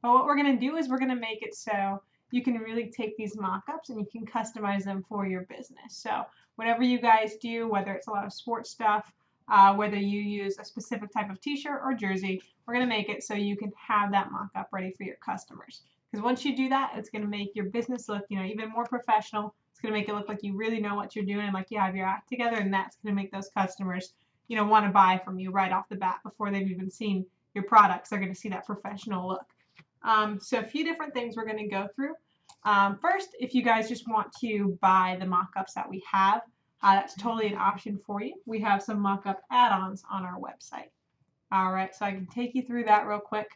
But what we're going to do is we're going to make it so you can really take these mock-ups and you can customize them for your business. So whatever you guys do, whether it's a lot of sports stuff, whether you use a specific type of t-shirt or jersey, we're going to make it so you can have that mock-up ready for your customers. Because once you do that, it's going to make your business look, even more professional. It's going to make it look like you really know what you're doing, like you have your act together, and that's going to make those customers, want to buy from you right off the bat before they've even seen your products. They're going to see that professional look. So a few different things we're going to go through. First, if you guys just want to buy the mock-ups that we have, that's totally an option for you. We have some mock-up add-ons on our website. All right, so I can take you through that real quick.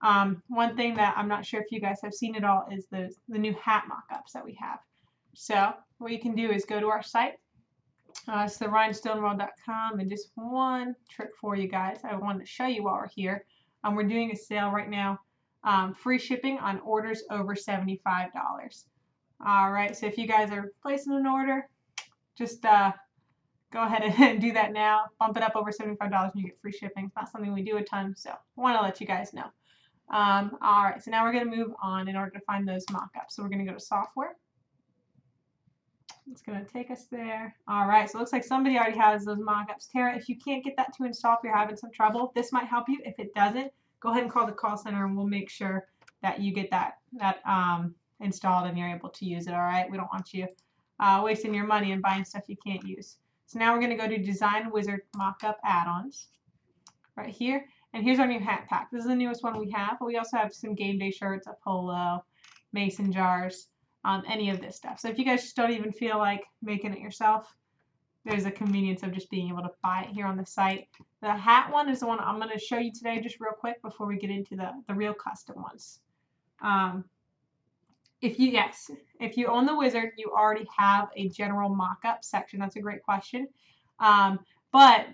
One thing that I'm not sure if you guys have seen it all is the new hat mock-ups that we have. So what you can do is go to our site. It's the rhinestoneworld.com, and just one trick for you guys I wanted to show you while we're here. We're doing a sale right now, free shipping on orders over $75. All right, so if you guys are placing an order, just go ahead and do that now. Bump it up over $75 and you get free shipping. It's not something we do a ton, so I want to let you guys know. All right, so now we're going to move on in order to find those mock-ups. So we're going to go to software. It's going to take us there. All right, so it looks like somebody already has those mock-ups. Tara, if you can't get that to install, if you're having some trouble, this might help you. If it doesn't, go ahead and call the call center and we'll make sure that you get that installed and you're able to use it. All right, we don't want you wasting your money and buying stuff you can't use. So now we're going to go to Design Wizard Mockup Add-ons right here. And here's our new hat pack. This is the newest one we have. But we also have some game day shirts, a polo, mason jars, any of this stuff. So if you guys just don't even feel like making it yourself, there's a convenience of just being able to buy it here on the site. The hat one is the one I'm going to show you today just real quick before we get into the real custom ones. If you own the Wizard, you already have a general mock-up section. That's a great question. But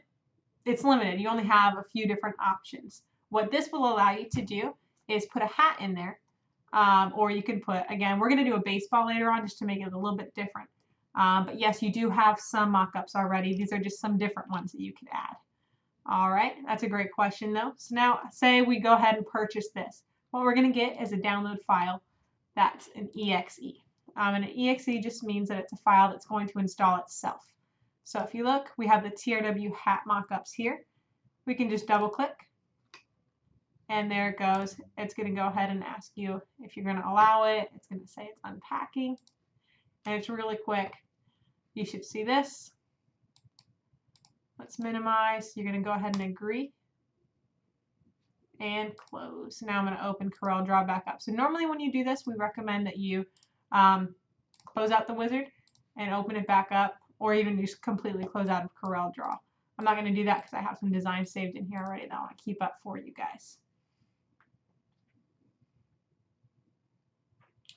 it's limited. You only have a few different options. What this will allow you to do is put a hat in there. Or you can put, again, we're going to do a baseball later on just to make it a little bit different. But yes, you do have some mock-ups already. These are just some different ones that you can add. All right, that's a great question though. So now say we go ahead and purchase this. What we're going to get is a download file that's an exe. And an exe just means that it's a file that's going to install itself. So if you look, we have the TRW hat mock-ups here. We can just double click. And there it goes. It's going to go ahead and ask you if you're going to allow it. It's going to say it's unpacking. And it's really quick. You should see this. Let's minimize. You're going to go ahead and agree. And close. Now I'm going to open Corel Draw back up. So normally when you do this, we recommend that you close out the Wizard and open it back up, or even just completely close out of Corel Draw. I'm not going to do that because I have some designs saved in here already that I want to keep up for you guys.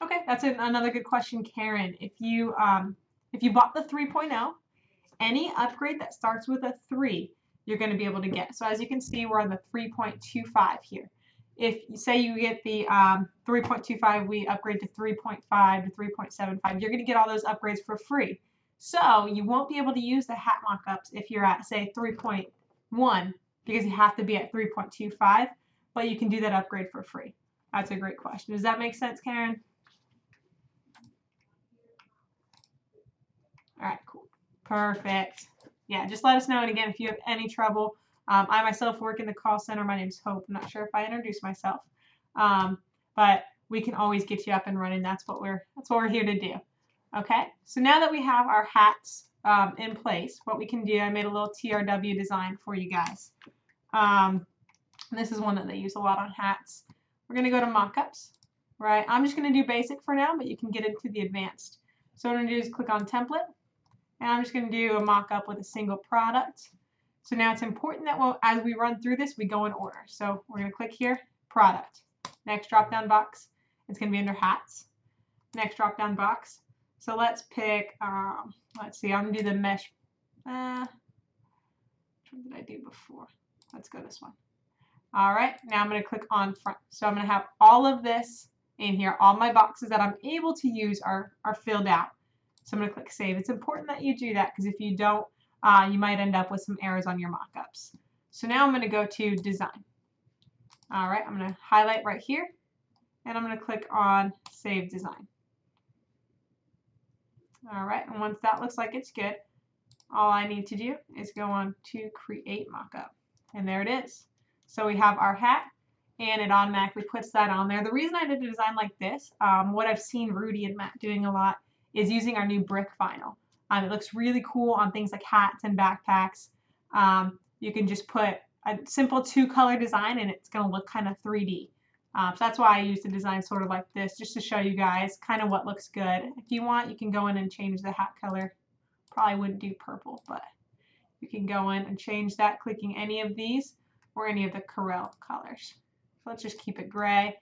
Okay, that's another good question, Karen. If you bought the 3.0, any upgrade that starts with a 3, you're going to be able to get. So as you can see, we're on the 3.25 here. If you say you get the 3.25, we upgrade to 3.5 to 3.75, you're going to get all those upgrades for free. So you won't be able to use the hat mock-ups if you're at, say, 3.1, because you have to be at 3.25, but you can do that upgrade for free. That's a great question. Does that make sense, Karen? All right, cool. Perfect. Yeah, just let us know. And again, if you have any trouble, I myself work in the call center. My name's Hope. I'm not sure if I introduced myself, but we can always get you up and running. That's what we're here to do. Okay. So now that we have our hats in place, what we can do, I made a little TRW design for you guys. This is one that they use a lot on hats. We're going to go to Mockups. Right. I'm just going to do basic for now, but you can get into the advanced. So what I'm going to do is click on Template. And I'm just going to do a mock-up with a single product. So now it's important that as we run through this, we go in order. So we're going to click here, Product. Next drop-down box, it's going to be under Hats. Next drop-down box. So let's pick, let's see, I'm going to do the mesh. What did I do before? Let's go this one. All right, now I'm going to click on Front. So I'm going to have all of this in here. All my boxes that I'm able to use are filled out. So I'm going to click Save. It's important that you do that because if you don't, you might end up with some errors on your mockups. So now I'm going to go to Design. All right, I'm going to highlight right here, and I'm going to click on Save Design. All right, and once that looks like it's good, all I need to do is go on to Create Mockup, and there it is. So we have our hat, and it automatically puts that on there. The reason I did a design like this, what I've seen Rudy and Matt doing a lot is using our new brick vinyl. It looks really cool on things like hats and backpacks. You can just put a simple 2-color design and it's going to look kind of 3D. So that's why I used a design sort of like this, just to show you guys kind of what looks good. If you want, you can go in and change the hat color. Probably wouldn't do purple, but you can go in and change that clicking any of these or any of the Corel colors. So let's just keep it gray.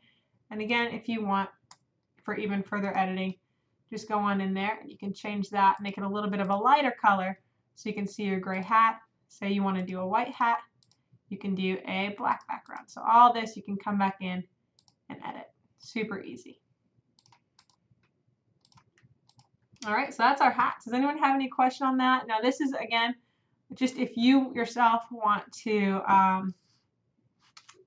And again, if you want for even further editing, just go on in there and you can change that, make it a little bit of a lighter color so you can see your gray hat. Say you want to do a white hat, you can do a black background. So all this you can come back in and edit. Super easy. All right, so that's our hat. Does anyone have any question on that? Now this is, again, just if you yourself want to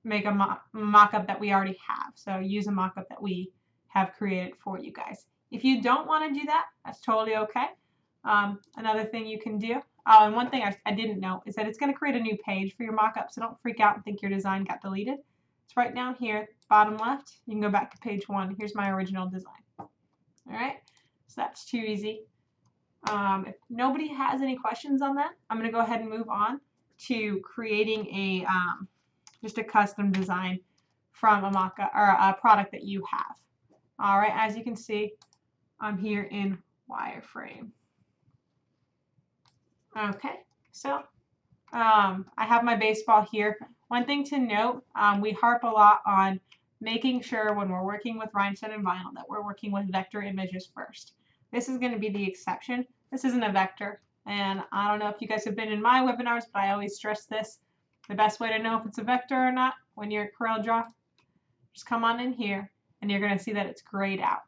make a mock-up that we already have. So use a mock-up that we have created for you guys. If you don't want to do that, that's totally okay. Another thing you can do, and one thing I didn't know, is that it's going to create a new page for your mock-up, so don't freak out and think your design got deleted. It's right down here, bottom left. You can go back to page 1. Here's my original design. All right, so that's too easy. If nobody has any questions on that, I'm going to go ahead and move on to creating a just a custom design from a mock-up or a product that you have. All right, as you can see, I'm here in wireframe. Okay, so I have my baseball here. One thing to note, we harp a lot on making sure when we're working with rhinestone and vinyl that we're working with vector images first. This is going to be the exception. This isn't a vector, and I don't know if you guys have been in my webinars, but I always stress this. The best way to know if it's a vector or not when you're at CorelDRAW, just come on in here, and you're going to see that it's grayed out.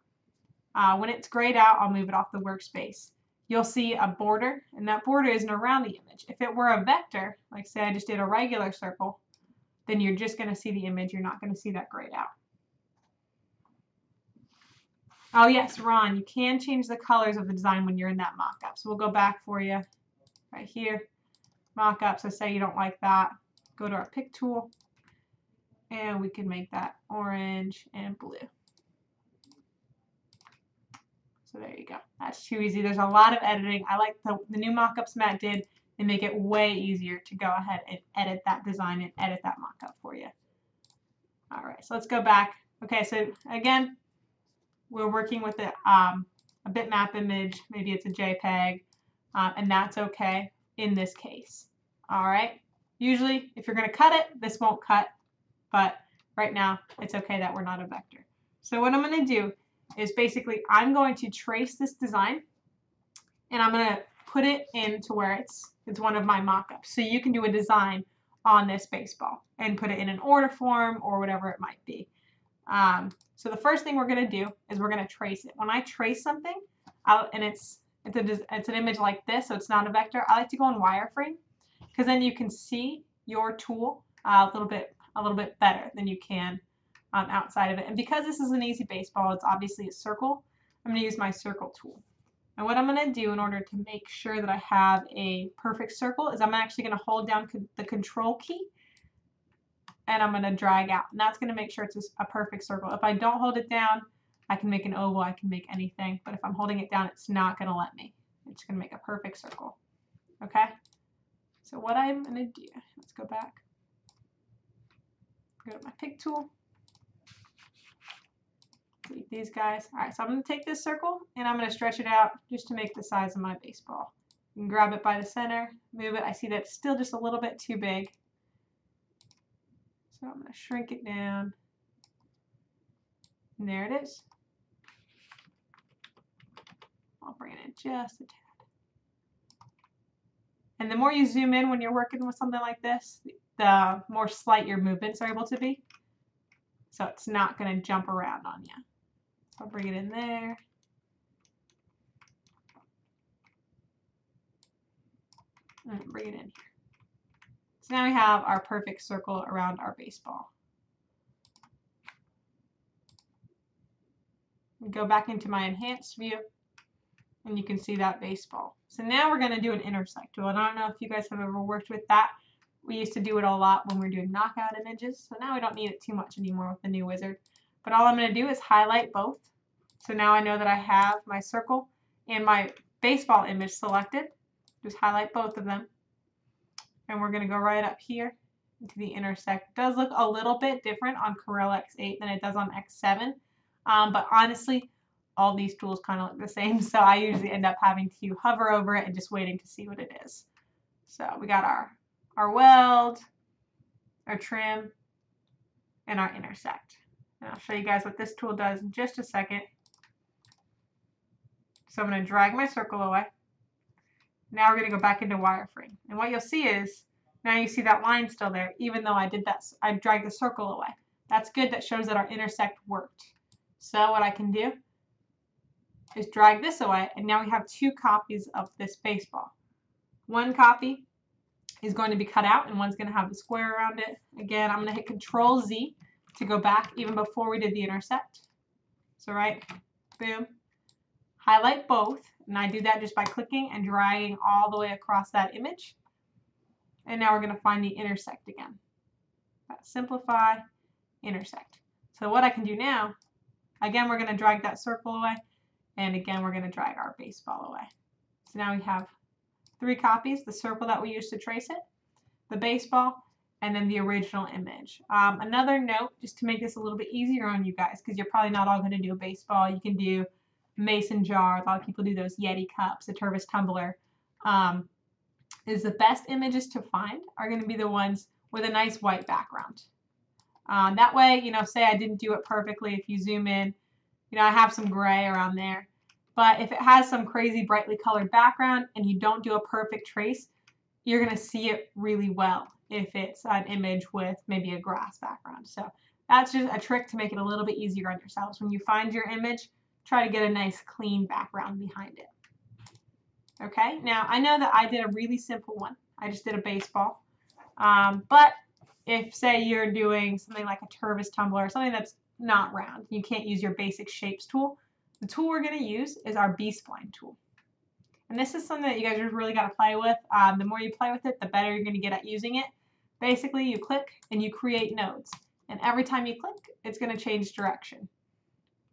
When it's grayed out, I'll move it off the workspace. You'll see a border, and that border isn't around the image. If it were a vector, like say I just did a regular circle, then you're just going to see the image. You're not going to see that grayed out. Oh yes, Ron, you can change the colors of the design when you're in that mock-up. So we'll go back for you right here. Mock-up, so say you don't like that. Go to our pick tool, and we can make that orange and blue. So there you go. That's too easy. There's a lot of editing. I like the new mock-ups Matt did. They make it way easier to go ahead and edit that design and edit that mock-up for you. All right, so let's go back. Okay, so again, we're working with a bitmap image. Maybe it's a JPEG, and that's okay in this case. All right. Usually, if you're going to cut it, this won't cut, but right now, it's okay that we're not a vector. So what I'm going to do is basically I'm going to trace this design, and I'm going to put it into where it's one of my mock-ups. So you can do a design on this baseball and put it in an order form or whatever it might be. So the first thing we're going to do is we're going to trace it. When I trace something, and it's an image like this, so it's not a vector, I like to go in wireframe because then you can see your tool a little bit better than you can outside of it. And because this is an easy baseball, it's obviously a circle. I'm going to use my circle tool. And what I'm going to do in order to make sure that I have a perfect circle is I'm actually going to hold down the control key, and I'm going to drag out. And that's going to make sure it's a perfect circle. If I don't hold it down, I can make an oval, I can make anything. But if I'm holding it down, it's not going to let me. It's going to make a perfect circle. Okay? So what I'm going to do, let's go back. Go to my pick tool. Delete these guys. All right, so I'm going to take this circle, and I'm going to stretch it out just to make the size of my baseball. You can grab it by the center, move it. I see that it's still just a little bit too big. So I'm going to shrink it down. And there it is. I'll bring it in just a tad. And the more you zoom in when you're working with something like this, the more slight your movements are able to be. So it's not going to jump around on you. So I'll bring it in there. And bring it in here. So now we have our perfect circle around our baseball. Go back into my enhanced view, and you can see that baseball. So now we're going to do an intersect tool. And I don't know if you guys have ever worked with that. We used to do it a lot when we were doing knockout images. So now we don't need it too much anymore with the new wizard. But all I'm going to do is highlight both. So now I know that I have my circle and my baseball image selected. Just highlight both of them. And we're going to go right up here into the intersect. It does look a little bit different on Corel X8 than it does on X7. But honestly, all these tools kind of look the same. So I usually end up having to hover over it and just waiting to see what it is. So we got our weld, our trim, and our intersect. And I'll show you guys what this tool does in just a second. So I'm going to drag my circle away. Now we're going to go back into wireframe. And what you'll see is, now you see that line still there, even though I dragged the circle away. That's good. That shows that our intersect worked. So what I can do is drag this away, and now we have two copies of this baseball. One copy is going to be cut out, and one's going to have the square around it. Again, I'm going to hit Control Z to go back even before we did the intersect. So right, boom, highlight both, and I do that just by clicking and dragging all the way across that image. And now we're going to find the intersect again. Simplify, intersect. So what I can do now, again, we're going to drag that circle away, and again, we're going to drag our baseball away. So now we have three copies, the circle that we used to trace it, the baseball, and then the original image. Another note, just to make this a little bit easier on you guys, because you're probably not all going to do a baseball. You can do mason jar. A lot of people do those Yeti cups, a Tervis tumbler. Is the best images to find are going to be the ones with a nice white background. That way, you know, say I didn't do it perfectly. If you zoom in, you know, I have some gray around there. But if it has some crazy brightly colored background and you don't do a perfect trace, you're going to see it really well if it's an image with maybe a grass background. So that's just a trick to make it a little bit easier on yourselves. When you find your image, try to get a nice clean background behind it. Okay, now I know that I did a really simple one. I just did a baseball. But if, say, you're doing something like a Tervis tumbler or something that's not round, you can't use your basic shapes tool, the tool we're going to use is our B-Spline tool. And this is something that you guys have really got to play with. The more you play with it, the better you're going to get at using it. Basically, you click and you create nodes. And every time you click, it's going to change direction.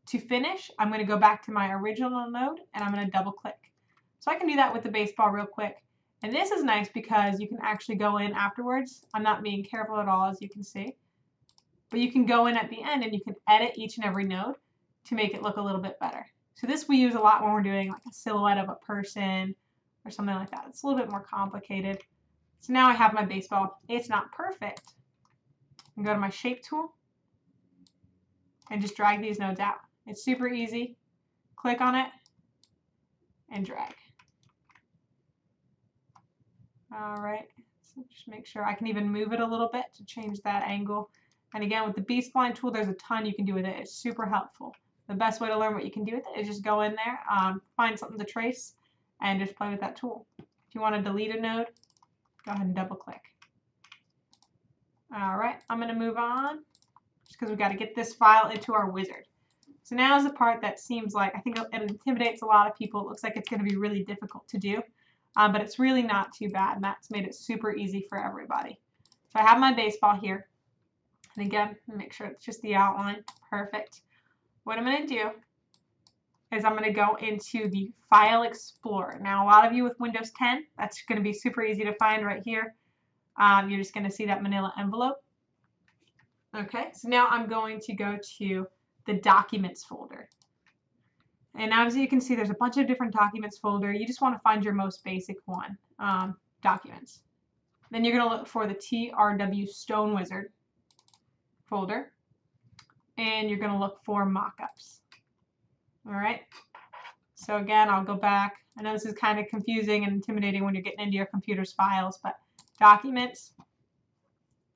To finish, I'm going to go back to my original node and I'm going to double click. So I can do that with the baseball real quick. And this is nice because you can actually go in afterwards. I'm not being careful at all, as you can see. But you can go in at the end and you can edit each and every node to make it look a little bit better. So this we use a lot when we're doing like a silhouette of a person or something like that. It's a little bit more complicated. So now I have my baseball. It's not perfect. I go to my shape tool and just drag these nodes out. It's super easy. Click on it and drag. All right, so just make sure I can even move it a little bit to change that angle. And again, with the B-Spline tool, there's a ton you can do with it. It's super helpful. The best way to learn what you can do with it is just go in there, find something to trace, and just play with that tool. If you want to delete a node, go ahead and double click. All right, I'm going to move on just because we've got to get this file into our wizard. So now is the part that seems like, I think it intimidates a lot of people. It looks like it's going to be really difficult to do, but it's really not too bad, and that's made it super easy for everybody. So I have my baseball here, and again, make sure it's just the outline. Perfect. What I'm going to do is I'm going to go into the File Explorer. Now, a lot of you with Windows 10, that's going to be super easy to find right here. You're just going to see that manila envelope. Okay, so now I'm going to go to the Documents folder. And as you can see, there's a bunch of different Documents folder. You just want to find your most basic one, Documents. Then you're going to look for the TRW Stone Wizard folder. And you're going to look for Mockups. All right. So again, I'll go back. I know this is kind of confusing and intimidating when you're getting into your computer's files, but Documents,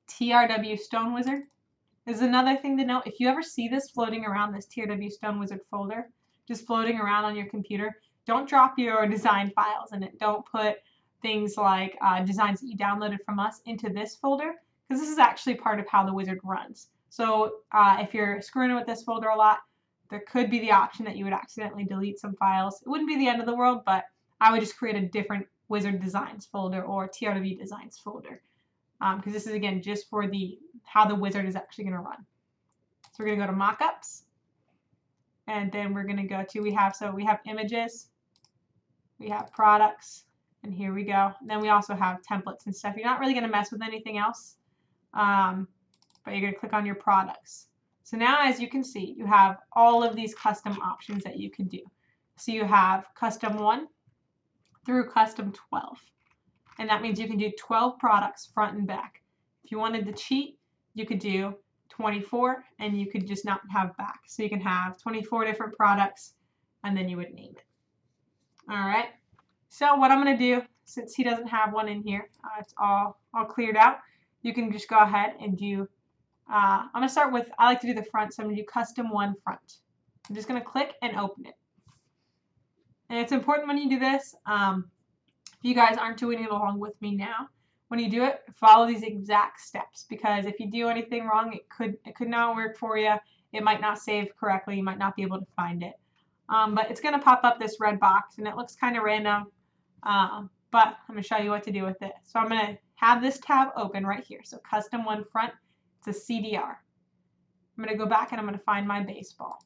TRW Stone Wizard. Is another thing to note. If you ever see this floating around, this TRW Stone Wizard folder, just floating around on your computer, don't drop your design files in it. Don't put things like designs that you downloaded from us into this folder, because this is actually part of how the wizard runs. So if you're screwing with this folder a lot, There could be the option that you would accidentally delete some files. It wouldn't be the end of the world, but I would just create a different Wizard Designs folder or TRW Designs folder, because this is, again, just for how the wizard is actually going to run. So we're going to go to Mockups, and then we're going to go to, we have images, we have products, and here we go. And then we also have templates and stuff. You're not really going to mess with anything else, but you're going to click on your products. So now, as you can see, you have all of these custom options that you can do. So you have custom 1 through custom 12. And that means you can do 12 products front and back. If you wanted to cheat, you could do 24 and you could just not have back. So you can have 24 different products and then you would name it. All right. So what I'm going to do, since he doesn't have one in here, it's all cleared out, you can just go ahead and do, I'm going to start with, I like to do the front, so I'm going to do custom 1 front. I'm just going to click and open it. And it's important when you do this, if you guys aren't doing it along with me now, when you do it, follow these exact steps, because if you do anything wrong, it could not work for you. It might not save correctly. You might not be able to find it. But it's going to pop up this red box, and it looks kind of random, but I'm going to show you what to do with it. So I'm going to have this tab open right here. So custom 1 front, it's a CDR. I'm going to go back and I'm going to find my baseball.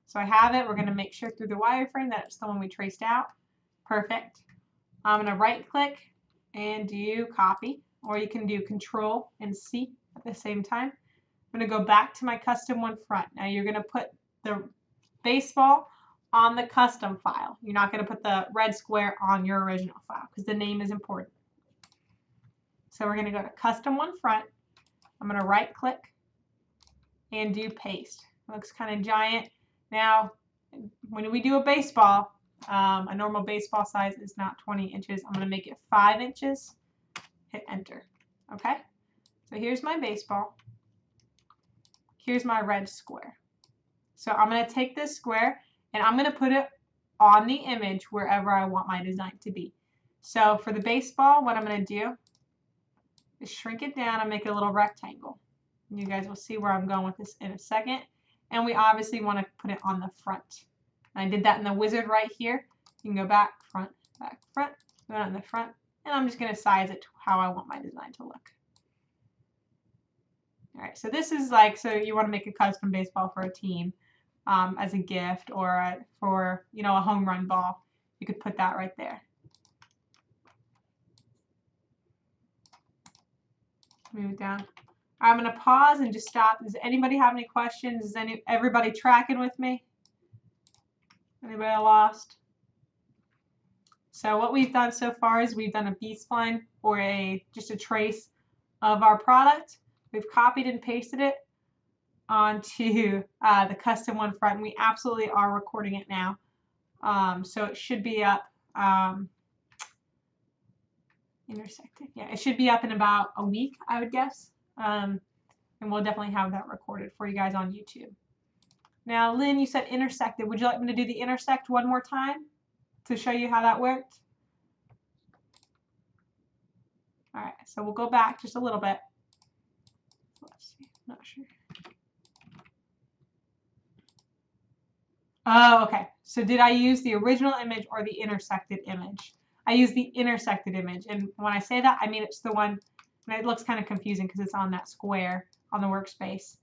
So I have it. We're going to make sure through the wireframe that it's the one we traced out. Perfect. I'm going to right click and do copy, or you can do Control and C at the same time. I'm going to go back to my custom 1 front. Now you're going to put the baseball on the custom file. You're not going to put the red square on your original file because the name is important. So we're going to go to custom 1 front. I'm going to right click and do paste. It looks kind of giant. Now, when we do a baseball, a normal baseball size is not 20 inches. I'm going to make it 5 inches. Hit enter. Okay? So here's my baseball. Here's my red square. So I'm going to take this square and I'm going to put it on the image wherever I want my design to be. So for the baseball, what I'm going to do is shrink it down and make it a little rectangle. And you guys will see where I'm going with this in a second. And we obviously want to put it on the front. I did that in the wizard right here. You can go back, front, go on the front, and I'm just going to size it to how I want my design to look. All right, so this is like, so you want to make a custom baseball for a team as a gift, or for, you know, a home run ball. You could put that right there. Move it down. I'm going to pause and just stop. Does anybody have any questions? Is everybody tracking with me? Anybody lost? So what we've done so far is we've done a B-spline, or just a trace of our product. We've copied and pasted it onto the custom 1 front, and we absolutely are recording it now. So it should be up, intersected. Yeah, it should be up in about a week, I would guess. And we'll definitely have that recorded for you guys on YouTube. Now, Lynn, you said intersected. Would you like me to do the intersect one more time to show you how that worked? All right, so we'll go back just a little bit. Let's see, not sure. Oh, okay. So did I use the original image or the intersected image? I used the intersected image, and when I say that, I mean it's the one, and it looks kind of confusing because it's on that square on the workspace.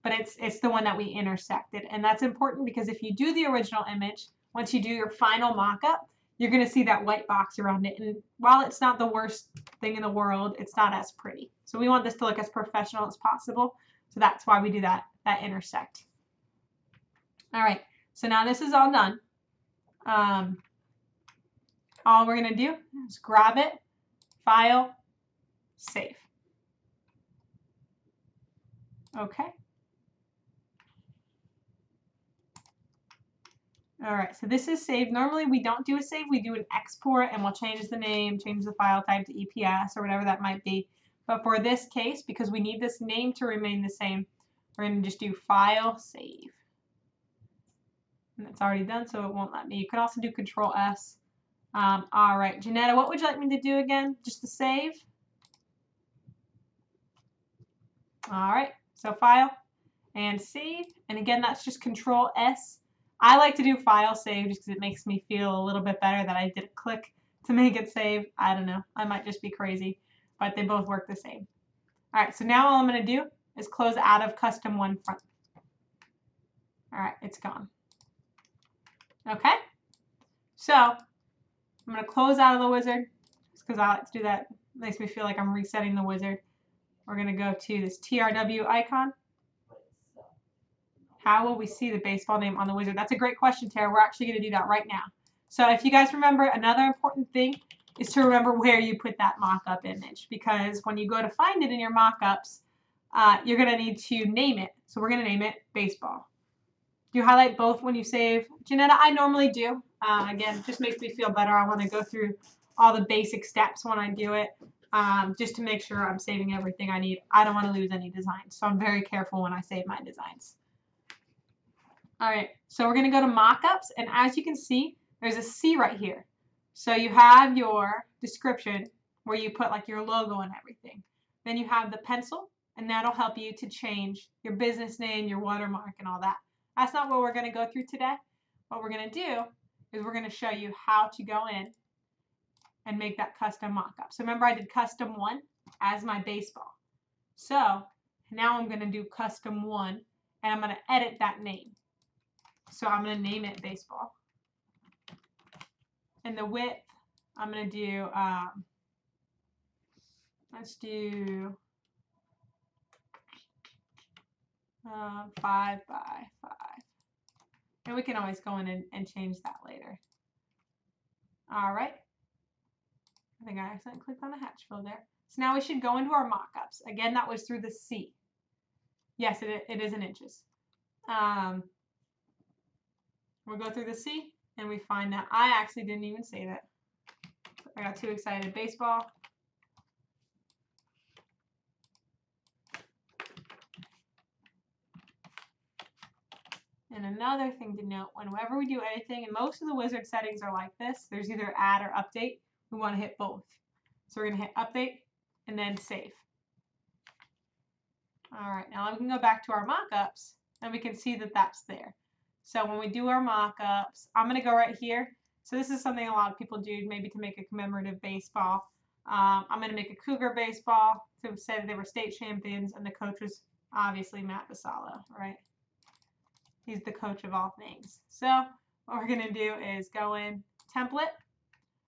But it's the one that we intersected, and that's important because if you do the original image, once you do your final mock-up, you're going to see that white box around it, and while it's not the worst thing in the world, it's not as pretty. So we want this to look as professional as possible, so that's why we do that intersect. All right, so now this is all done. All we're going to do is grab it, file, save. Okay. All right, so this is saved. Normally we don't do a save, we do an export, and we'll change the name, change the file type to EPS or whatever that might be. But for this case, because we need this name to remain the same, we're going to just do file, save. And it's already done, so it won't let me. You can also do Control S. All right, Janetta, what would you like me to do again? Just the save? All right, so file. and save. And again, that's just Control S. I like to do file save just because it makes me feel a little bit better that I did a click to make it save. I don't know. I might just be crazy, but they both work the same. All right, so now all I'm going to do is close out of Custom 1 Front. All right, it's gone. Okay, so I'm going to close out of the wizard just because I like to do that. It makes me feel like I'm resetting the wizard. We're going to go to this TRW icon. How will we see the baseball name on the wizard? That's a great question, Tara. We're actually going to do that right now. So if you guys remember, another important thing is to remember where you put that mock-up image, because when you go to find it in your mock-ups, you're going to need to name it. So we're going to name it baseball. Do you highlight both when you save? Janetta, I normally do. Again, just makes me feel better. I want to go through all the basic steps when I do it, just to make sure I'm saving everything I need. I don't want to lose any designs, so I'm very careful when I save my designs. All right, so we're going to go to Mockups, and as you can see, there's a C right here. So you have your description where you put like your logo and everything. Then you have the pencil, and that'll help you to change your business name, your watermark, and all that. That's not what we're going to go through today. What we're going to do is we're going to show you how to go in and make that custom mockup. So remember I did custom 1 as my baseball. So now I'm going to do custom 1, and I'm going to edit that name. So I'm going to name it baseball. And the width, I'm going to do, let's do 5 by 5. And we can always go in and change that later. All right. I think I accidentally clicked on a hatch fill there. So now we should go into our mockups. Again, that was through the C. Yes, it is in inches. We'll go through the C, and we find that I actually didn't even save it. I got too excited. Baseball. And another thing to note, whenever we do anything, and most of the wizard settings are like this, there's either add or update. We want to hit both. So we're going to hit update and then save. All right, now we can go back to our mockups, and we can see that that's there. So when we do our mockups, I'm going to go right here. So this is something a lot of people do, maybe to make a commemorative baseball. I'm going to make a Cougar baseball to say that they were state champions, and the coach was obviously Matt Vassallo, right? He's the coach of all things. So what we're going to do is go in template.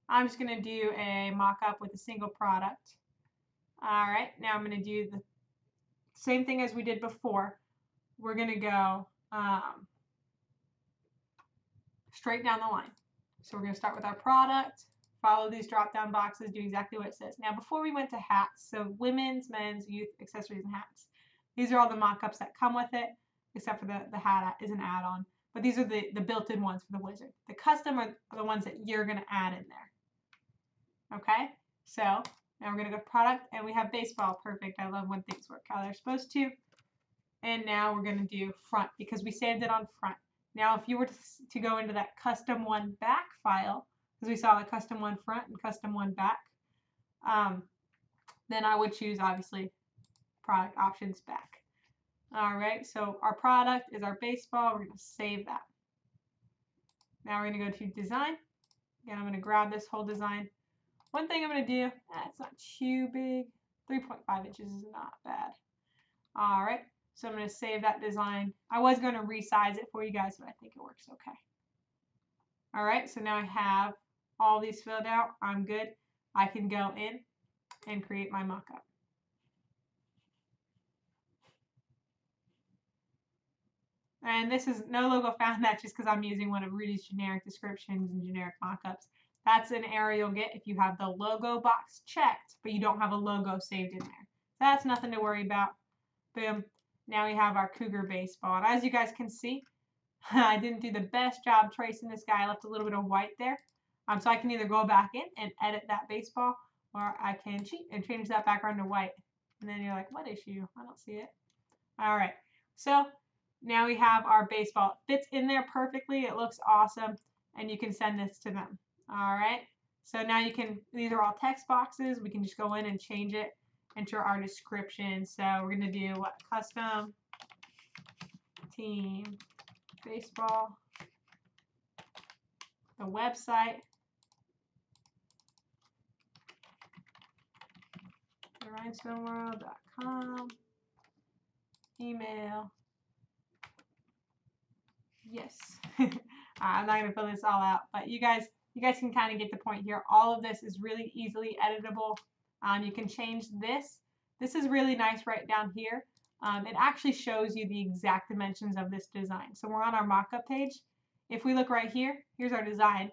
I'm just going to do a mock-up with a single product. All right, now I'm going to do the same thing as we did before. We're going to go straight down the line. So we're going to start with our product, follow these drop-down boxes, do exactly what it says. Now before we went to hats, so women's, men's, youth, accessories, and hats. These are all the mock-ups that come with it, except for the hat is an add-on. But these are the built-in ones for the wizard. The custom are the ones that you're going to add in there. Okay, so now we're going to go product, and we have baseball. Perfect. I love when things work how they're supposed to. And now we're going to do front because we saved it on front. Now, if you were to go into that custom 1 back file, because we saw the custom 1 front and custom 1 back, then I would choose, obviously, product options back. All right, so our product is our baseball. We're going to save that. Now we're going to go to design. Again, I'm going to grab this whole design. One thing I'm going to do, it's not too big. 3.5 inches is not bad. All right. So I'm going to save that design. I was going to resize it for you guys, but I think it works okay. All right, so now I have all these filled out. I'm good. I can go in and create my mockup. And this is no logo found. That's just because I'm using one of Rudy's generic descriptions and generic mockups. That's an error you'll get if you have the logo box checked, but you don't have a logo saved in there. That's nothing to worry about. Boom. Now we have our Cougar baseball. And as you guys can see, I didn't do the best job tracing this guy. I left a little bit of white there. So I can either go back in and edit that baseball, or I can cheat and change that background to white. And then you're like, what issue? I don't see it. All right. So now we have our baseball. It fits in there perfectly. It looks awesome. And you can send this to them. All right. So now you can, these are all text boxes. We can just go in and change it. Enter our description. So we're going to do what? Custom team baseball, the website, rhinestoneworld.com, email. Yes. I'm not going to fill this all out, but you guys can kind of get the point here. All of this is really easily editable. You can change this. This is really nice right down here. It actually shows you the exact dimensions of this design. So we're on our mockup page. If we look right here, here's our design,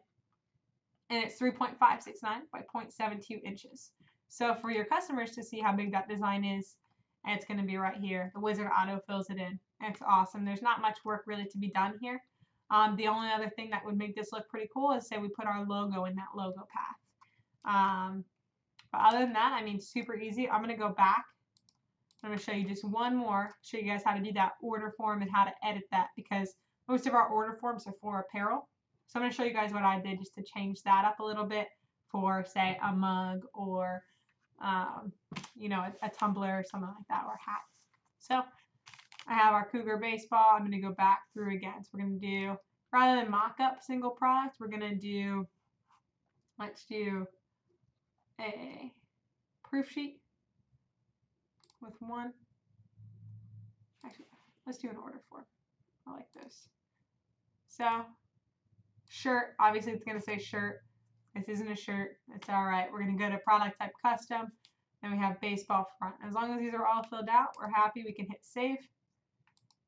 and it's 3.569 by 0.72 inches. So for your customers to see how big that design is, it's going to be right here. The wizard auto fills it in. It's awesome. There's not much work really to be done here. The only other thing that would make this look pretty cool is say we put our logo in that logo path. But other than that, I mean, super easy. I'm going to go back. I'm going to show you just one more, show you guys how to do that order form and how to edit that, because most of our order forms are for apparel. So I'm going to show you guys what I did just to change that up a little bit for, say, a mug or, you know, a tumbler or something like that, or hats. So I have our Cougar baseball. I'm going to go back through again. So we're going to do, rather than mock-up single product, we're going to do, let's do a proof sheet with one. Actually, let's do an order form. I like this. So, shirt, obviously it's going to say shirt. This isn't a shirt. It's all right. We're going to go to product type custom. Then we have baseball front. As long as these are all filled out, we're happy. We can hit save.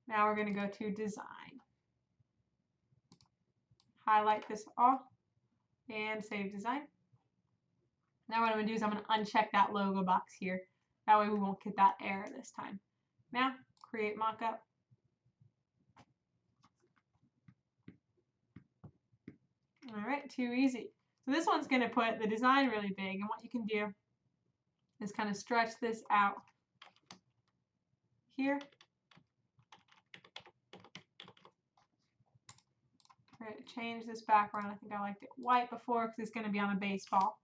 Now we're going to go to design. Highlight this all and save design. Now what I'm going to do is I'm going to uncheck that logo box here. That way we won't get that error this time. Now, create mockup. All right, too easy. So this one's going to put the design really big, and what you can do is kind of stretch this out here. All right, change this background. I think I liked it white before because it's going to be on a baseball.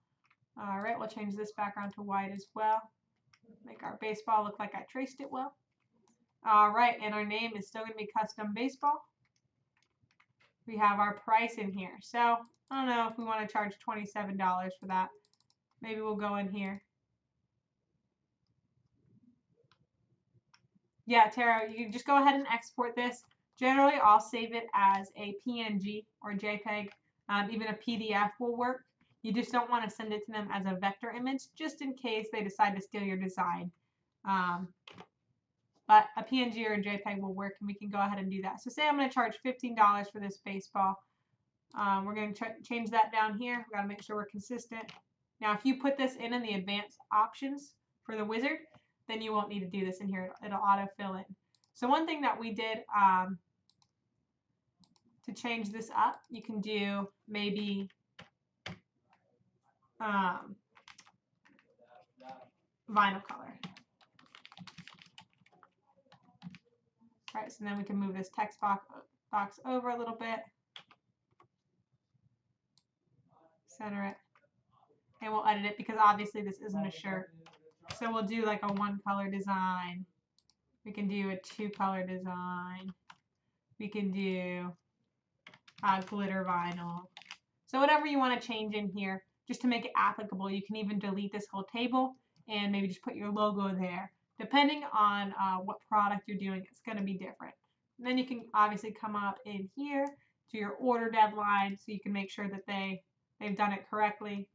All right, we'll change this background to white as well. Make our baseball look like I traced it well. All right, and our name is still going to be custom baseball. We have our price in here. So I don't know if we want to charge $27 for that. Maybe we'll go in here. Yeah, Tara, you can just go ahead and export this. Generally, I'll save it as a PNG or JPEG. Even a PDF will work. You just don't want to send it to them as a vector image, just in case they decide to steal your design. But a PNG or a JPEG will work, and we can go ahead and do that. So say I'm going to charge $15 for this baseball. We're going to change that down here. We've got to make sure we're consistent. Now, if you put this in the advanced options for the wizard, then you won't need to do this in here. It'll auto-fill in. So one thing that we did to change this up, you can do maybe vinyl color. All right, so then we can move this text box over a little bit. Center it. And we'll edit it because obviously this isn't a shirt. So we'll do like a one color design. We can do a two color design. We can do glitter vinyl. So whatever you want to change in here, just to make it applicable, you can even delete this whole table and maybe just put your logo there. Depending on what product you're doing, it's going to be different. And then you can obviously come up in here to your order deadline so you can make sure that they've done it correctly.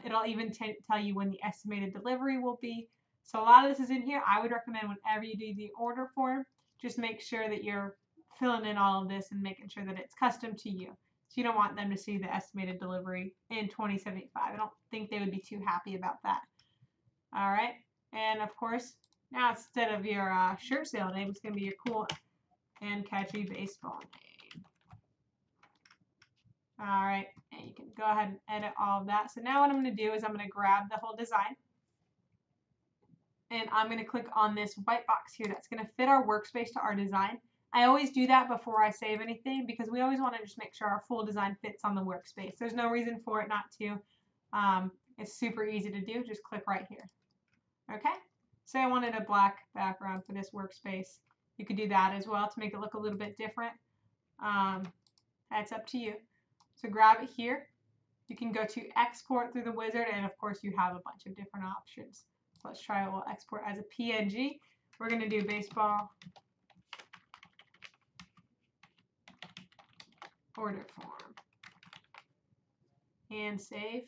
It'll even tell you when the estimated delivery will be. So a lot of this is in here. I would recommend whenever you do the order form, just make sure that you're filling in all of this and making sure that it's custom to you. So you don't want them to see the estimated delivery in 2075. I don't think they would be too happy about that. All right. And of course, now instead of your shirt sale name, it's going to be your cool and catchy baseball name. All right. And you can go ahead and edit all of that. So now what I'm going to do is I'm going to grab the whole design. And I'm going to click on this white box here that's going to fit our workspace to our design. I always do that before I save anything because we always want to just make sure our full design fits on the workspace. There's no reason for it not to. It's super easy to do. Just click right here. Okay, say I wanted a black background for this workspace, You could do that as well to make it look a little bit different. That's up to you. So grab it here. You can go to export through the wizard, and of course you have a bunch of different options. Let's try it. We'll export as a PNG. We're going to do baseball order form and save.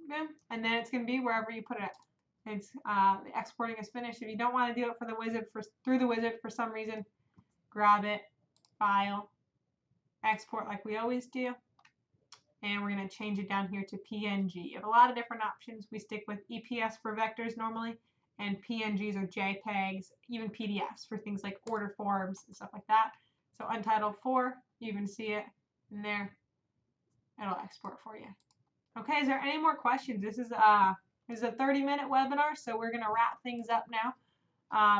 Boom. And then it's going to be wherever you put it. It's the exporting is finished. If you don't want to do it for the wizard through the wizard for some reason, grab it, file, export like we always do, and we're going to change it down here to PNG. You have a lot of different options. We stick with EPS for vectors normally, and PNGs or JPEGs, even PDFs for things like order forms and stuff like that. So Untitled 4, you can see it in there. It'll export for you. Okay, is there any more questions? This is a 30-minute webinar, so we're going to wrap things up now.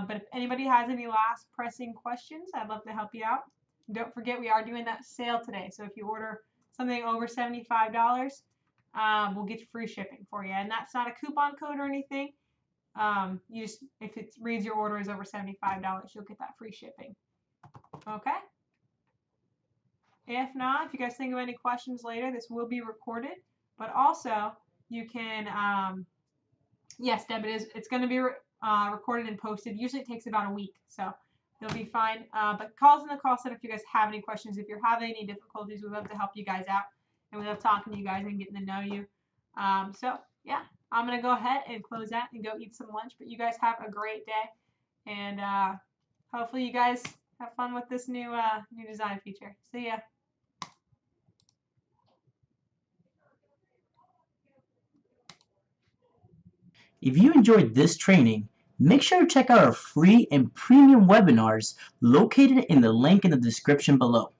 But if anybody has any last pressing questions, I'd love to help you out. Don't forget, we are doing that sale today. So if you order something over $75, we'll get you free shipping for you. And that's not a coupon code or anything. You just, if it reads your order is over $75, you'll get that free shipping. Okay? If not, if you guys think of any questions later, this will be recorded. But also, you can, yes, Deb, it's going to be recorded and posted. Usually it takes about a week, so you'll be fine. But call us in the call center if you guys have any questions. If you're having any difficulties, we'd love to help you guys out. And we love talking to you guys and getting to know you. So, yeah, I'm going to go ahead and close out and go eat some lunch. But you guys have a great day. And hopefully you guys have fun with this new design feature. See ya. If you enjoyed this training, make sure to check out our free and premium webinars located in the link in the description below.